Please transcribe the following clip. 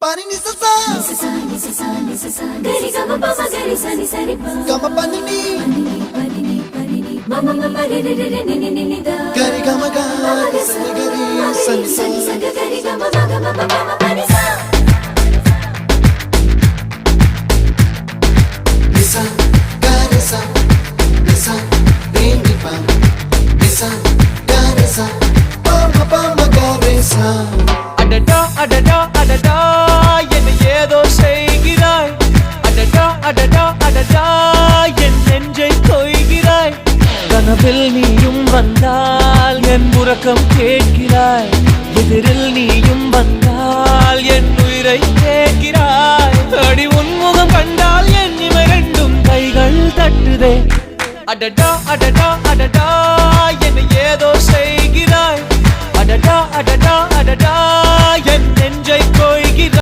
Pani ni sa sa gari gama pa ma gari sa ni sa ni pa gama pani ni mama mama re re re ni ni ni da gari gama ga sa ni gari sa ni sa gari gama ma gama pa ma pani sa nisa gari sa nisa re ni pa nisa gari sa pa ma gari sa adada adada adada என்ன ஏதோ செய்கிறாய் அடடா அடடா அடடா என் நெஞ்சை கொய்கிறாய் கனவில் நீயும் வந்தால் என் உறக்கம் கேட்கிறாய் எதிரில் நீயும் வந்தால் என் உயிரை கேட்கிறாய் அடி உன்முகம் கண்டால் என் இமை ரெண்டும் கைகள் தட்டுதே அடடா அடடா அடடா